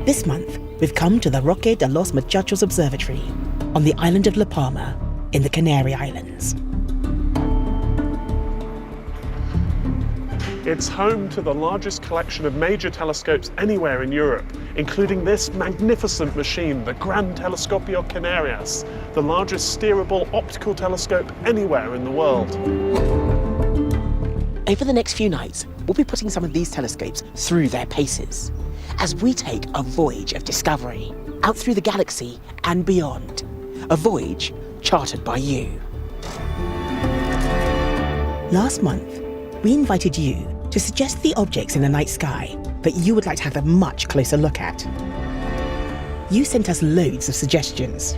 This month, we've come to the Roque de los Muchachos Observatory on the island of La Palma in the Canary Islands. It's home to the largest collection of major telescopes anywhere in Europe, including this magnificent machine, the Gran Telescopio Canarias, the largest steerable optical telescope anywhere in the world. Over the next few nights, we'll be putting some of these telescopes through their paces as we take a voyage of discovery out through the galaxy and beyond. A voyage chartered by you. Last month, we invited you to suggest the objects in the night sky that you would like to have a much closer look at. You sent us loads of suggestions.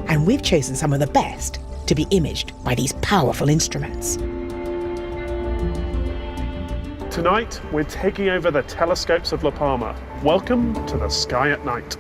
And we've chosen some of the best to be imaged by these powerful instruments. Tonight, we're taking over the telescopes of La Palma. Welcome to the sky at night.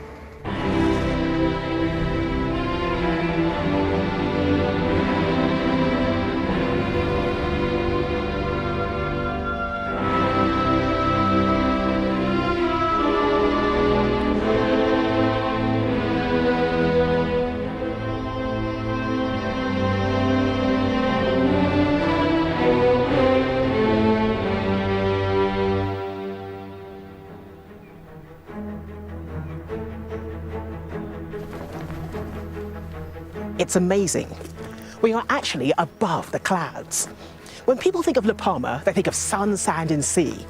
It's amazing. We are actually above the clouds. When people think of La Palma, they think of sun, sand and sea.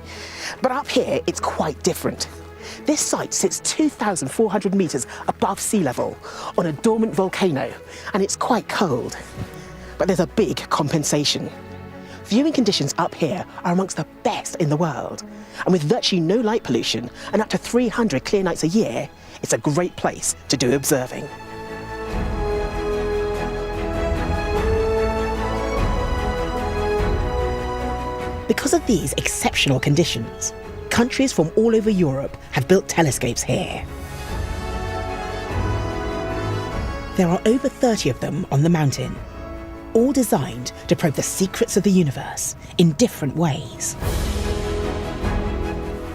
But up here, it's quite different. This site sits 2,400 meters above sea level on a dormant volcano, and it's quite cold. But there's a big compensation. Viewing conditions up here are amongst the best in the world. And with virtually no light pollution and up to 300 clear nights a year, it's a great place to do observing. Because of these exceptional conditions, countries from all over Europe have built telescopes here. There are over 30 of them on the mountain, all designed to probe the secrets of the universe in different ways.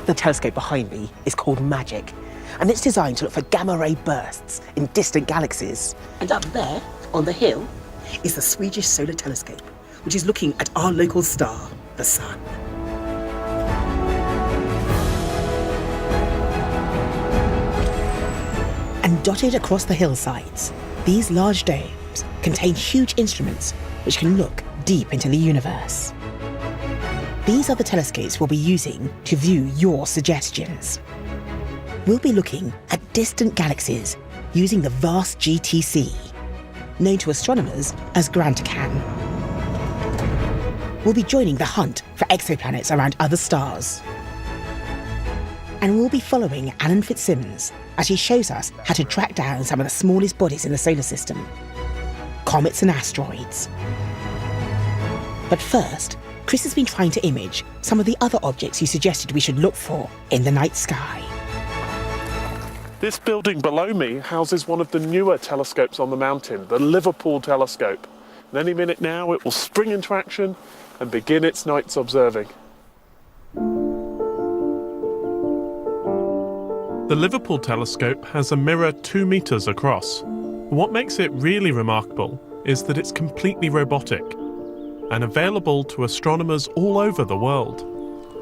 The telescope behind me is called Magic, and it's designed to look for gamma-ray bursts in distant galaxies. And up there, on the hill, is the Swedish Solar Telescope, which is looking at our local star, the sun. And dotted across the hillsides, these large domes contain huge instruments which can look deep into the universe. These are the telescopes we'll be using to view your suggestions. We'll be looking at distant galaxies using the vast GTC, known to astronomers as Grand Can. We'll be joining the hunt for exoplanets around other stars. And we'll be following Alan Fitzsimmons as he shows us how to track down some of the smallest bodies in the solar system, comets and asteroids. But first, Chris has been trying to image some of the other objects you suggested we should look for in the night sky. This building below me houses one of the newer telescopes on the mountain, the Liverpool telescope. And any minute now, it will spring into action and begin its night's observing. The Liverpool telescope has a mirror 2 meters across. What makes it really remarkable is that it's completely robotic and available to astronomers all over the world.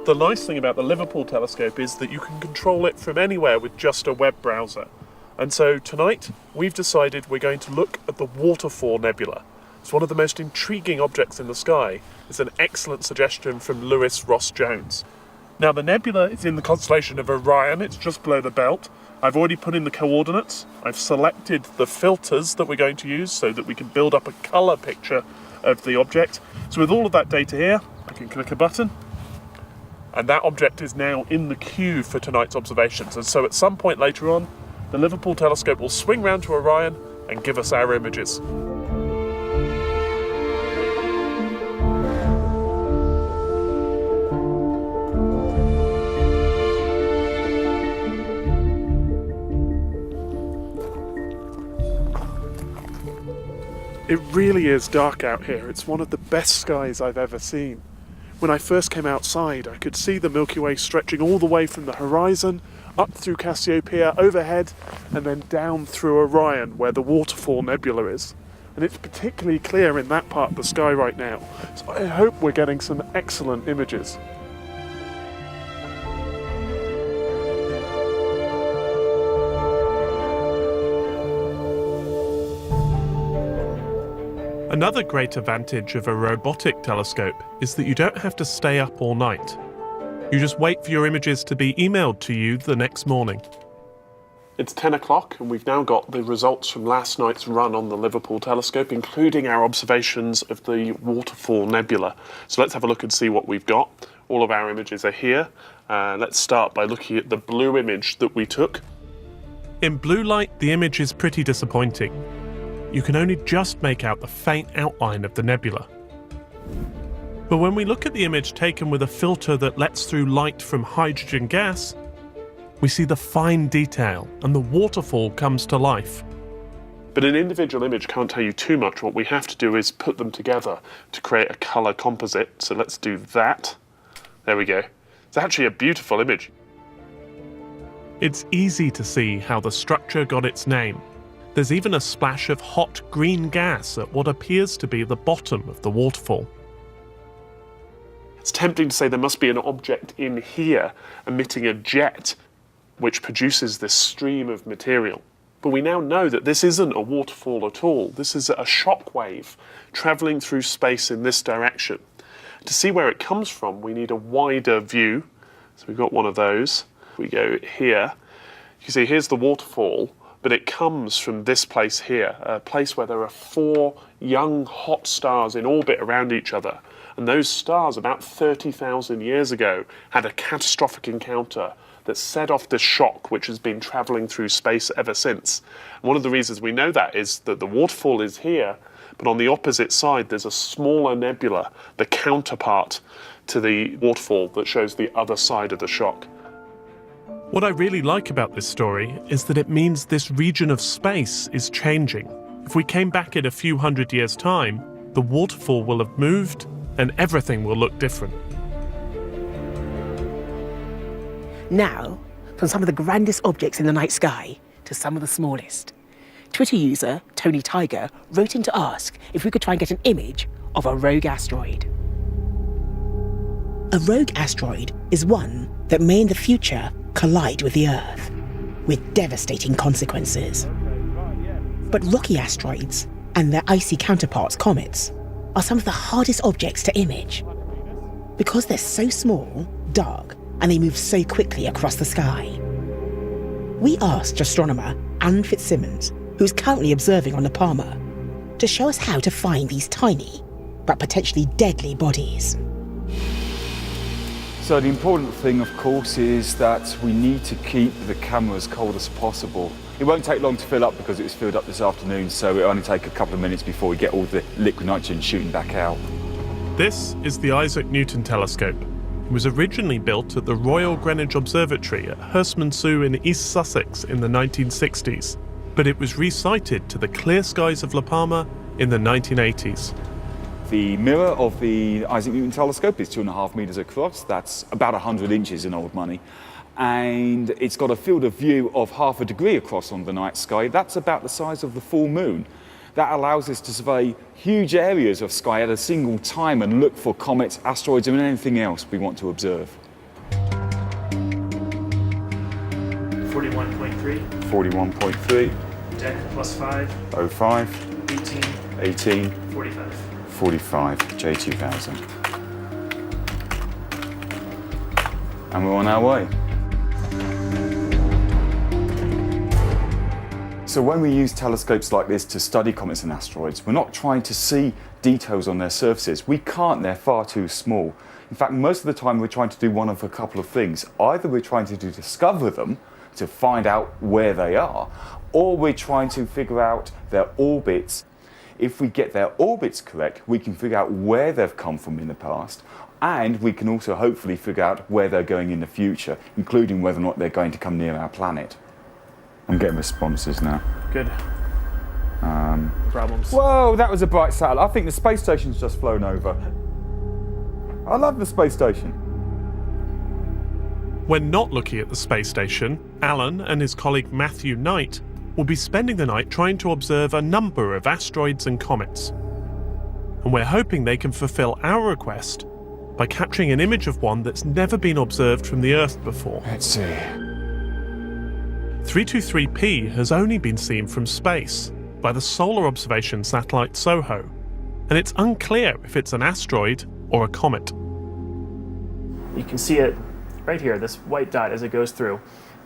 The nice thing about the Liverpool telescope is that you can control it from anywhere with just a web browser. And so tonight, we've decided we're going to look at the Waterfall Nebula. It's one of the most intriguing objects in the sky. It's an excellent suggestion from Lewis Ross Jones. Now, the nebula is in the constellation of Orion. It's just below the belt. I've already put in the coordinates. I've selected the filters that we're going to use so that we can build up a colour picture of the object. So with all of that data here, I can click a button, and that object is now in the queue for tonight's observations. And so at some point later on, the Liverpool telescope will swing round to Orion and give us our images. It really is dark out here. It's one of the best skies I've ever seen. When I first came outside, I could see the Milky Way stretching all the way from the horizon, up through Cassiopeia, overhead, and then down through Orion, where the Waterfall Nebula is. And it's particularly clear in that part of the sky right now, so I hope we're getting some excellent images. Another great advantage of a robotic telescope is that you don't have to stay up all night. You just wait for your images to be emailed to you the next morning. It's 10 o'clock and we've now got the results from last night's run on the Liverpool telescope, including our observations of the Waterfall Nebula. So let's have a look and see what we've got. All of our images are here. Let's start by looking at the blue image that we took. In blue light, the image is pretty disappointing. You can only just make out the faint outline of the nebula. But when we look at the image taken with a filter that lets through light from hydrogen gas, we see the fine detail and the waterfall comes to life. But an individual image can't tell you too much. What we have to do is put them together to create a colour composite. So let's do that. There we go. It's actually a beautiful image. It's easy to see how the structure got its name. There's even a splash of hot green gas at what appears to be the bottom of the waterfall. It's tempting to say there must be an object in here emitting a jet which produces this stream of material. But we now know that this isn't a waterfall at all. This is a shock wave travelling through space in this direction. To see where it comes from, we need a wider view. So we've got one of those. We go here. You can see here's the waterfall, but it comes from this place here, a place where there are 4 young hot stars in orbit around each other. And those stars, about 30,000 years ago, had a catastrophic encounter that set off this shock which has been travelling through space ever since. And one of the reasons we know that is that the waterfall is here, but on the opposite side there's a smaller nebula, the counterpart to the waterfall, that shows the other side of the shock. What I really like about this story is that it means this region of space is changing. If we came back in a few hundred years' time, the waterfall will have moved and everything will look different. Now, from some of the grandest objects in the night sky to some of the smallest. Twitter user Tony Tiger wrote in to ask if we could try and get an image of a rogue asteroid. A rogue asteroid is one that may in the future collide with the Earth, with devastating consequences. But rocky asteroids and their icy counterparts, comets, are some of the hardest objects to image. Because they're so small, dark, and they move so quickly across the sky. We asked astronomer Anne Fitzsimmons, who's currently observing on La Palma, to show us how to find these tiny, but potentially deadly bodies. So the important thing, of course, is that we need to keep the camera as cold as possible. It won't take long to fill up because it was filled up this afternoon, so it'll only take a couple of minutes before we get all the liquid nitrogen shooting back out. This is the Isaac Newton telescope. It was originally built at the Royal Greenwich Observatory at Hurstmonceux in East Sussex in the 1960s, but it was resighted to the clear skies of La Palma in the 1980s. The mirror of the Isaac Newton telescope is 2.5 meters across. That's about 100 inches in old money. And it's got a field of view of 1/2 degree across on the night sky. That's about the size of the full moon. That allows us to survey huge areas of sky at a single time and look for comets, asteroids, and anything else we want to observe. 41.3. 41.3. 10 plus 5. 05. 18. 18. 45. 45. J2000. And we're on our way. So when we use telescopes like this to study comets and asteroids, we're not trying to see details on their surfaces. We can't, they're far too small. In fact, most of the time we're trying to do one of a couple of things. Either we're trying to discover them, to find out where they are, or we're trying to figure out their orbits. If we get their orbits correct, we can figure out where they've come from in the past, and we can also hopefully figure out where they're going in the future, including whether or not they're going to come near our planet. I'm getting responses now. Good. Problems. Whoa, that was a bright satellite. I think the space station's just flown over. I love the space station. When not looking at the space station, Alan and his colleague Matthew Knight will be spending the night trying to observe a number of asteroids and comets. And we're hoping they can fulfill our request by capturing an image of one that's never been observed from the Earth before. Let's see. 323P has only been seen from space by the solar observation satellite SOHO, and it's unclear if it's an asteroid or a comet. You can see it right here, this white dot as it goes through.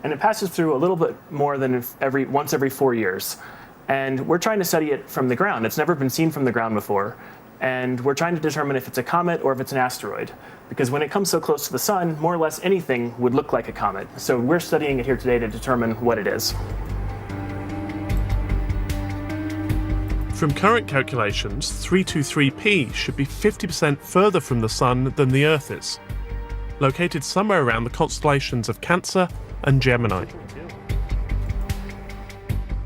And it passes through a little bit more than once every 4 years. And we're trying to study it from the ground. It's never been seen from the ground before. And we're trying to determine if it's a comet or if it's an asteroid. Because when it comes so close to the sun, more or less anything would look like a comet. So we're studying it here today to determine what it is. From current calculations, 323P should be 50% further from the sun than the Earth is, located somewhere around the constellations of Cancer and Gemini.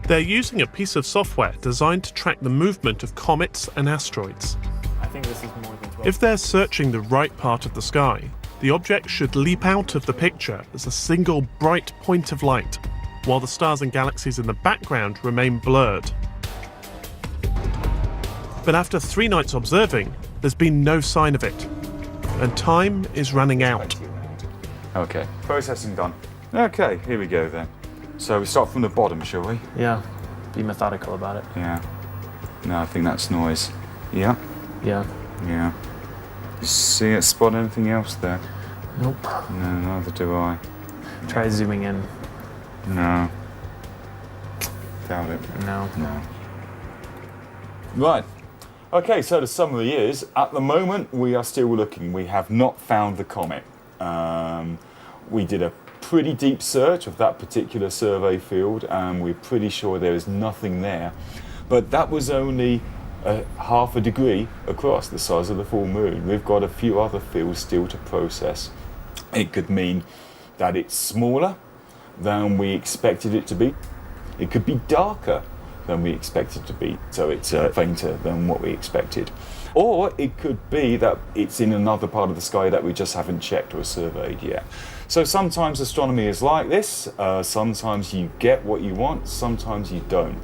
They're using a piece of software designed to track the movement of comets and asteroids. I think this is more than 12. If they're searching the right part of the sky, the object should leap out of the picture as a single bright point of light, while the stars and galaxies in the background remain blurred. But after 3 nights observing, there's been no sign of it, and time is running out. Okay, processing done. Okay, here we go then. So we start from the bottom, shall we? Yeah, be methodical about it. Yeah. No, I think that's noise. Yeah? Yeah. Yeah. You see it, spot anything else there? Nope. No, neither do I. Try zooming in. No. Doubt it. No. No. Right. Okay, so the summary is, at the moment, we are still looking. We have not found the comet. We did a pretty deep search of that particular survey field, and we're pretty sure there is nothing there. But that was only half a degree across the size of the full moon. We've got a few other fields still to process. It could mean that it's smaller than we expected it to be. It could be darker than we expected it to be, so it's fainter than what we expected. Or it could be that it's in another part of the sky that we just haven't checked or surveyed yet. So sometimes astronomy is like this. Sometimes you get what you want, sometimes you don't.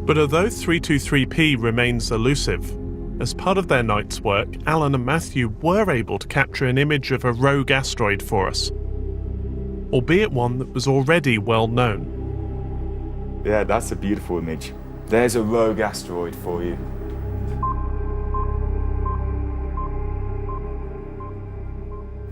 But although 323P remains elusive, as part of their night's work, Alan and Matthew were able to capture an image of a rogue asteroid for us, albeit one that was already well known. Yeah, that's a beautiful image. There's a rogue asteroid for you.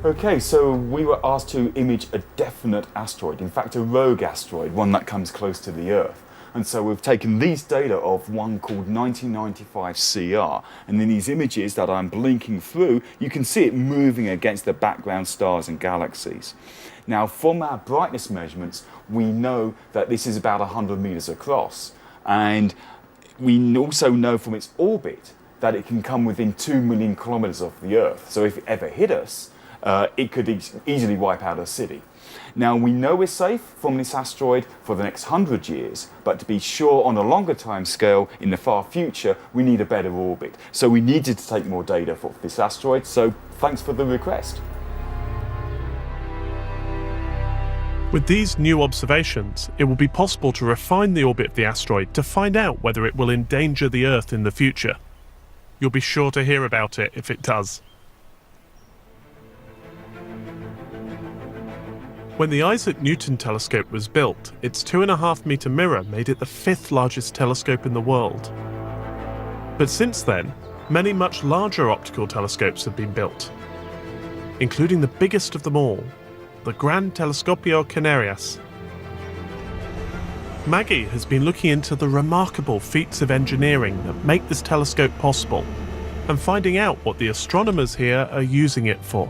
Okay, so we were asked to image a definite asteroid, in fact a rogue asteroid, one that comes close to the Earth. And so we've taken these data of one called 1995 CR, and in these images that I'm blinking through, you can see it moving against the background stars and galaxies. Now, from our brightness measurements, we know that this is about 100 meters across, and we also know from its orbit that it can come within 2 million kilometers of the Earth. So if it ever hit us, it could easily wipe out a city. Now, we know we're safe from this asteroid for the next 100 years, but to be sure on a longer time scale in the far future, we need a better orbit. So we needed to take more data for this asteroid, so thanks for the request. With these new observations, it will be possible to refine the orbit of the asteroid to find out whether it will endanger the Earth in the future. You'll be sure to hear about it if it does. When the Isaac Newton telescope was built, its 2.5-meter mirror made it the 5th largest telescope in the world. But since then, many much larger optical telescopes have been built, including the biggest of them all, the Gran Telescopio Canarias. Maggie has been looking into the remarkable feats of engineering that make this telescope possible, and finding out what the astronomers here are using it for.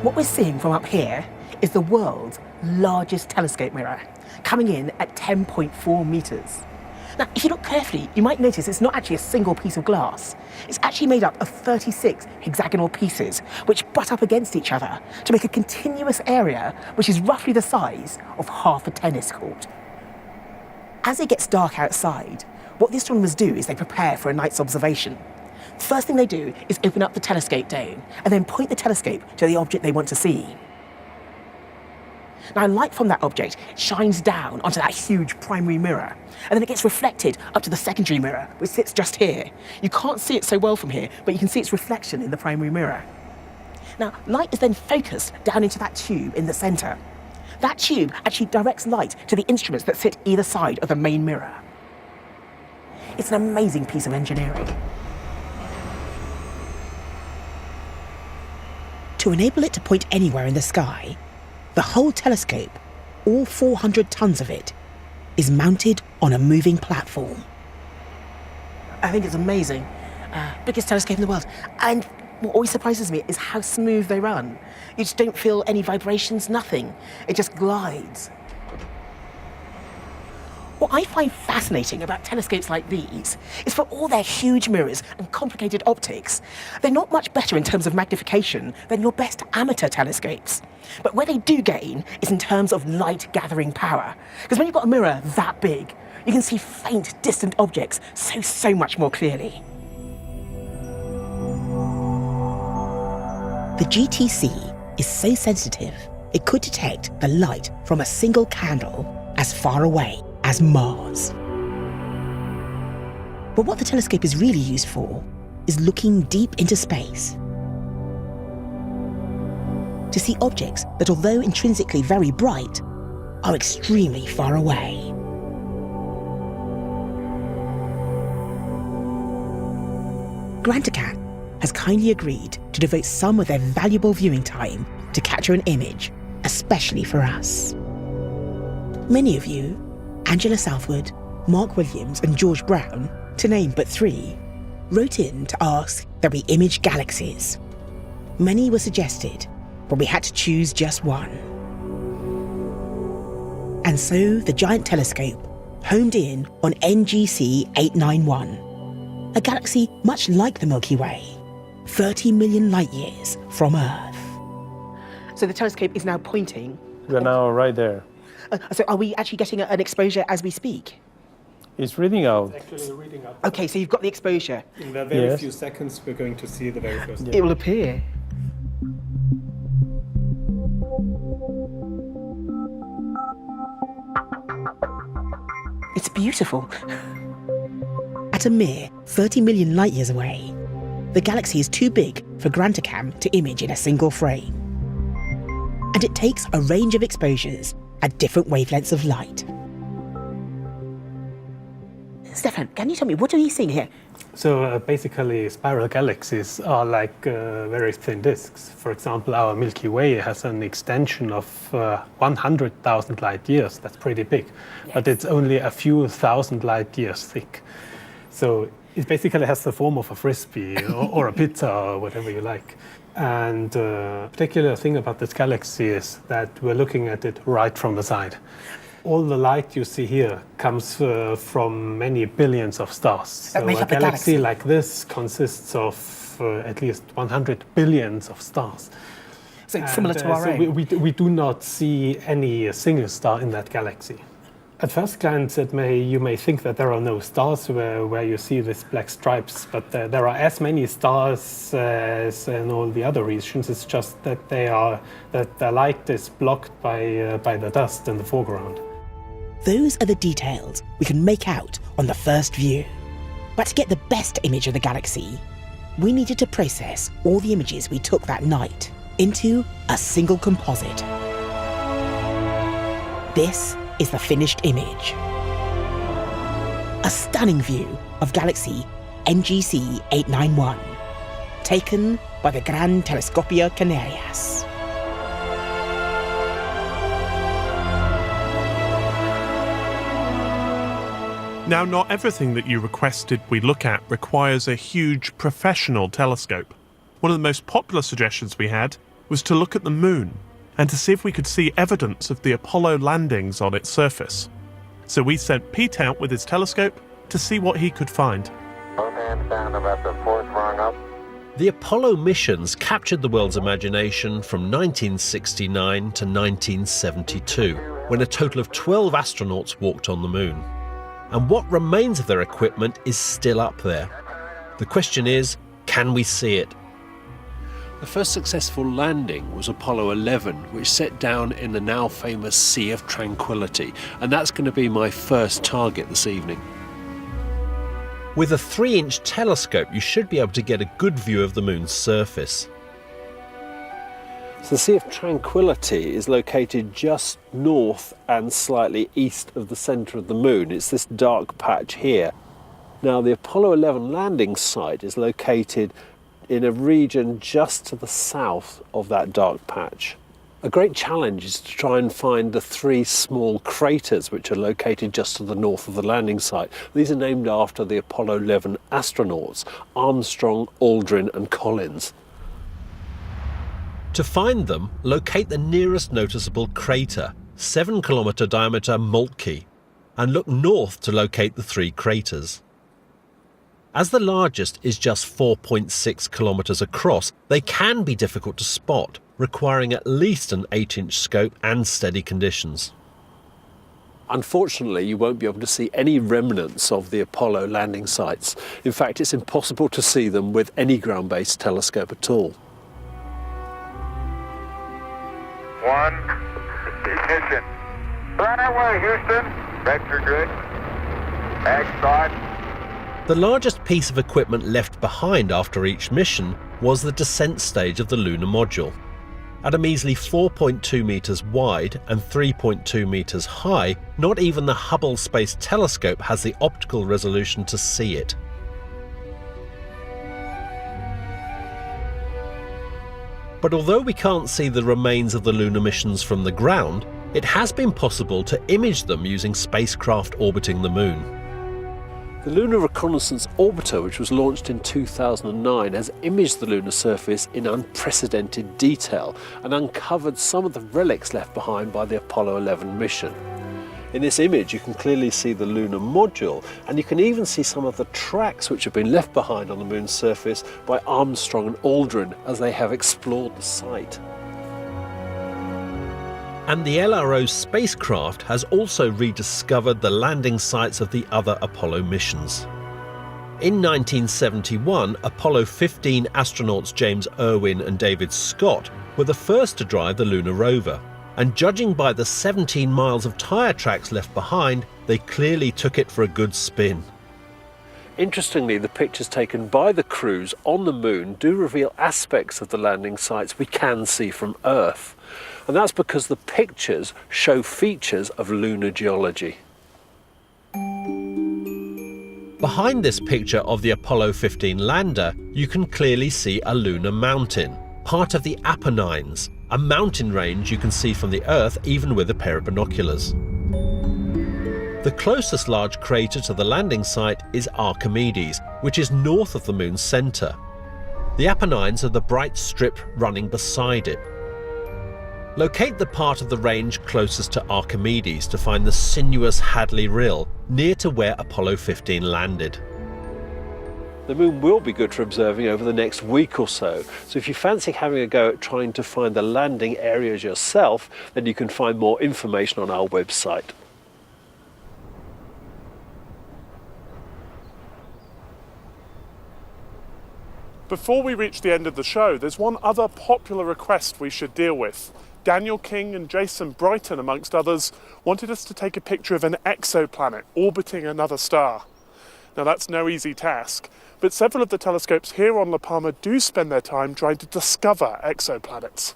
What we're seeing from up here is the world's largest telescope mirror, coming in at 10.4 meters. Now, if you look carefully, you might notice it's not actually a single piece of glass. It's actually made up of 36 hexagonal pieces, which butt up against each other to make a continuous area which is roughly the size of half a tennis court. As it gets dark outside, What the astronomers do is they prepare for a night's observation. The first thing they do is open up the telescope dome and then point the telescope to the object they want to see. Now, light from that object shines down onto that huge primary mirror, and then it gets reflected up to the secondary mirror, which sits just here. You can't see it so well from here, but you can see its reflection in the primary mirror. Now, light is then focused down into that tube in the center. That tube actually directs light to the instruments that sit either side of the main mirror. It's an amazing piece of engineering. To enable it to point anywhere in the sky, the whole telescope, all 400 tons of it, is mounted on a moving platform. I think it's amazing. Biggest telescope in the world. And what always surprises me is how smooth they run. You just don't feel any vibrations, nothing. It just glides. What I find fascinating about telescopes like these is for all their huge mirrors and complicated optics, they're not much better in terms of magnification than your best amateur telescopes. But where they do gain is in terms of light gathering power. Because when you've got a mirror that big, you can see faint, distant objects so much more clearly. The GTC is so sensitive, it could detect the light from a single candle as far away as Mars. But what the telescope is really used for is looking deep into space to see objects that, although intrinsically very bright, are extremely far away. Grantacan has kindly agreed to devote some of their valuable viewing time to capture an image, especially for us. Many of you, Angela Southwood, Mark Williams and George Brown, to name but 3, wrote in to ask that we image galaxies. Many were suggested, but we had to choose just one. And so the giant telescope homed in on NGC 891, a galaxy much like the Milky Way, 30 million light years from Earth. So the telescope is now pointing. We're now right there. So are we actually getting an exposure as we speak? It's reading out. Actually reading up. Okay, so you've got the exposure. In the very Yes. few seconds, we're going to see the very first. It will appear. It's beautiful. At a mere 30 million light years away, the galaxy is too big for Grantacan to image in a single frame. And it takes a range of exposures at different wavelengths of light. Stefan, can you tell me, what are we seeing here? So basically, spiral galaxies are like very thin disks. For example, our Milky Way has an extension of 100,000 light years. That's pretty big, but it's only a few thousand light years thick. So it basically has the form of a frisbee or a pizza or whatever you like. And the particular thing about this galaxy is that we're looking at it right from the side. All the light you see here comes from many billions of stars. So make a up the galaxy galaxy. like this consists of at least 100 billions of stars. So it's similar to our so own. we do not see any single star in that galaxy. At first glance, you may think that there are no stars where you see these black stripes, but there are as many stars as in all the other regions. It's just that the light is blocked by the dust in the foreground. Those are the details we can make out on the first view. But to get the best image of the galaxy, we needed to process all the images we took that night into a single composite. This is the finished image. A stunning view of galaxy NGC 891, taken by the Gran Telescopio Canarias. Now, not everything that you requested we look at requires a huge professional telescope. One of the most popular suggestions we had was to look at the moon and to see if we could see evidence of the Apollo landings on its surface. So we sent Pete out with his telescope to see what he could find. Both hands down about the fourth rung up. The Apollo missions captured the world's imagination from 1969 to 1972, when a total of 12 astronauts walked on the moon. and what remains of their equipment is still up there. The question is, can we see it? The first successful landing was Apollo 11, which set down in the now famous Sea of Tranquility, and that's going to be my first target this evening. With a 3-inch telescope, you should be able to get a good view of the moon's surface. So the Sea of Tranquility is located just north and slightly east of the centre of the moon. It's this dark patch here. Now, the Apollo 11 landing site is located in a region just to the south of that dark patch. A great challenge is to try and find the 3 small craters which are located just to the north of the landing site. These are named after the Apollo 11 astronauts, Armstrong, Aldrin and Collins. To find them, locate the nearest noticeable crater, 7-kilometre diameter Moltke, and look north to locate the 3 craters. As the largest is just 4.6 kilometres across, they can be difficult to spot, requiring at least an 8-inch scope and steady conditions. Unfortunately, you won't be able to see any remnants of the Apollo landing sites. In fact, it's impossible to see them with any ground-based telescope at all. 1, ignition. Right away, Houston. Vector good. Ag start. The largest piece of equipment left behind after each mission was the descent stage of the lunar module. At a measly 4.2 metres wide and 3.2 metres high, not even the Hubble Space Telescope has the optical resolution to see it. But although we can't see the remains of the lunar missions from the ground, it has been possible to image them using spacecraft orbiting the moon. The Lunar Reconnaissance Orbiter, which was launched in 2009, has imaged the lunar surface in unprecedented detail and uncovered some of the relics left behind by the Apollo 11 mission. In this image, you can clearly see the lunar module, and you can even see some of the tracks which have been left behind on the moon's surface by Armstrong and Aldrin as they have explored the site. And the LRO spacecraft has also rediscovered the landing sites of the other Apollo missions. In 1971, Apollo 15 astronauts James Irwin and David Scott were the first to drive the lunar rover, and judging by the 17 miles of tyre tracks left behind, they clearly took it for a good spin. Interestingly, the pictures taken by the crews on the moon do reveal aspects of the landing sites we can see from Earth. And that's because the pictures show features of lunar geology. Behind this picture of the Apollo 15 lander, you can clearly see a lunar mountain, part of the Apennines, a mountain range you can see from the Earth even with a pair of binoculars. The closest large crater to the landing site is Archimedes, which is north of the moon's centre. The Apennines are the bright strip running beside it. Locate the part of the range closest to Archimedes to find the sinuous Hadley Rill, near to where Apollo 15 landed. The moon will be good for observing over the next week or so, so if you fancy having a go at trying to find the landing areas yourself, then you can find more information on our website. Before we reach the end of the show, there's one other popular request we should deal with. Daniel King and Jason Brighton, amongst others, wanted us to take a picture of an exoplanet orbiting another star. Now that's no easy task, but several of the telescopes here on La Palma do spend their time trying to discover exoplanets.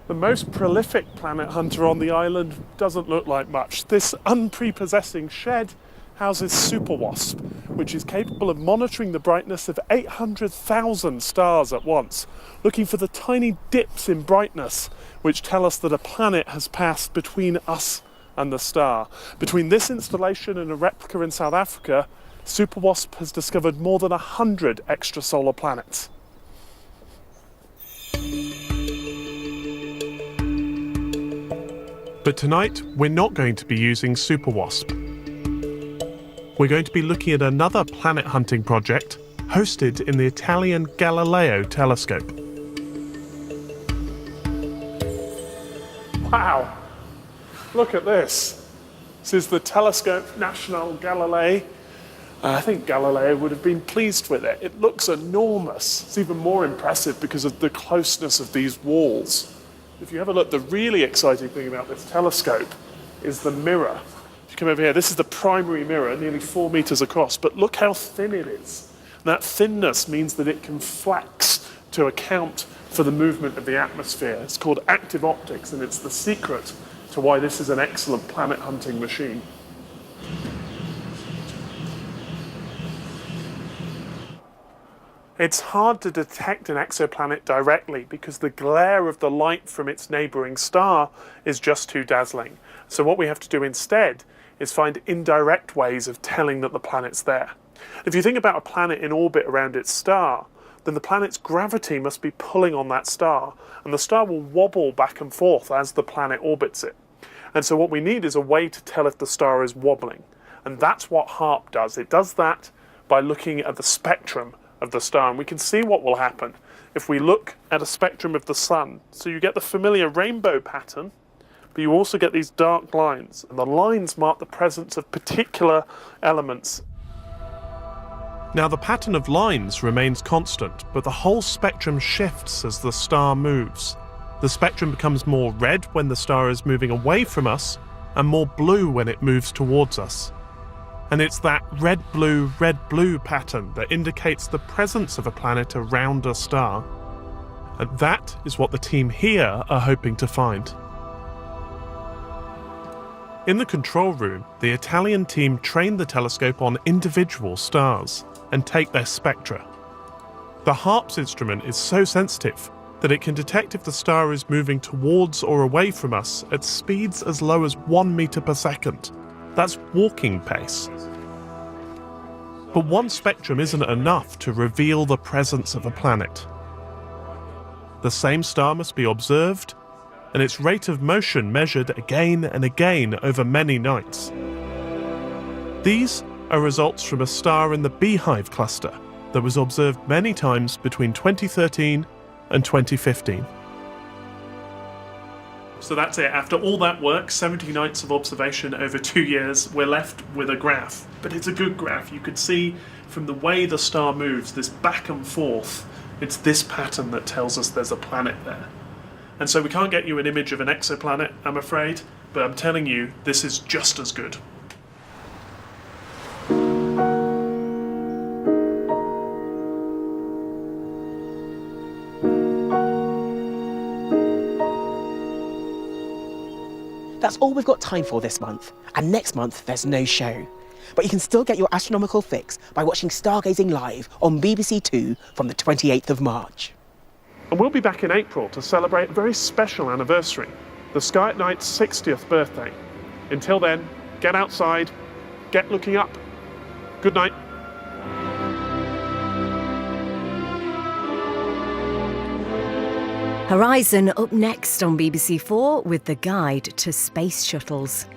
The most prolific planet hunter on the island doesn't look like much. This unprepossessing shed houses Superwasp, which is capable of monitoring the brightness of 800,000 stars at once, looking for the tiny dips in brightness which tell us that a planet has passed between us and the star. Between this installation and a replica in South Africa, Superwasp has discovered more than 100 extrasolar planets. But tonight, we're not going to be using Superwasp. We're going to be looking at another planet hunting project hosted in the Italian Galileo telescope. Wow, look at this. This is the Telescope National Galilei. I think Galileo would have been pleased with it. It looks enormous. It's even more impressive because of the closeness of these walls. If you have a look, the really exciting thing about this telescope is the mirror. If you come over here, this is the primary mirror, nearly 4 meters across, but look how thin it is. And that thinness means that it can flex to account for the movement of the atmosphere. It's called active optics, and it's the secret to why this is an excellent planet hunting machine. It's hard to detect an exoplanet directly because the glare of the light from its neighbouring star is just too dazzling. So what we have to do instead is find indirect ways of telling that the planet's there. If you think about a planet in orbit around its star, then the planet's gravity must be pulling on that star, and the star will wobble back and forth as the planet orbits it. And so what we need is a way to tell if the star is wobbling. And that's what HARP does. It does that by looking at the spectrum of the star, and we can see what will happen if we look at a spectrum of the sun. So you get the familiar rainbow pattern, but you also get these dark lines, and the lines mark the presence of particular elements. Now the pattern of lines remains constant, but the whole spectrum shifts as the star moves. The spectrum becomes more red when the star is moving away from us, and more blue when it moves towards us. And it's that red-blue pattern that indicates the presence of a planet around a star. And that is what the team here are hoping to find. In the control room, the Italian team train the telescope on individual stars and take their spectra. The HARPS instrument is so sensitive that it can detect if the star is moving towards or away from us at speeds as low as 1 meter per second. That's walking pace. But one spectrum isn't enough to reveal the presence of a planet. The same star must be observed, and its rate of motion measured again and again over many nights. These are results from a star in the Beehive cluster that was observed many times between 2013 and 2015. So that's it. After all that work, 70 nights of observation over 2 years, we're left with a graph. But it's a good graph. You could see from the way the star moves, this back and forth, it's this pattern that tells us there's a planet there. And so we can't get you an image of an exoplanet, I'm afraid, but I'm telling you, this is just as good. That's all we've got time for this month, and next month there's no show. But you can still get your astronomical fix by watching Stargazing Live on BBC Two from the 28th of March. And we'll be back in April to celebrate a very special anniversary, the Sky at Night's 60th birthday. Until then, get outside, get looking up. Good night. Horizon up next on BBC4 with the guide to space shuttles.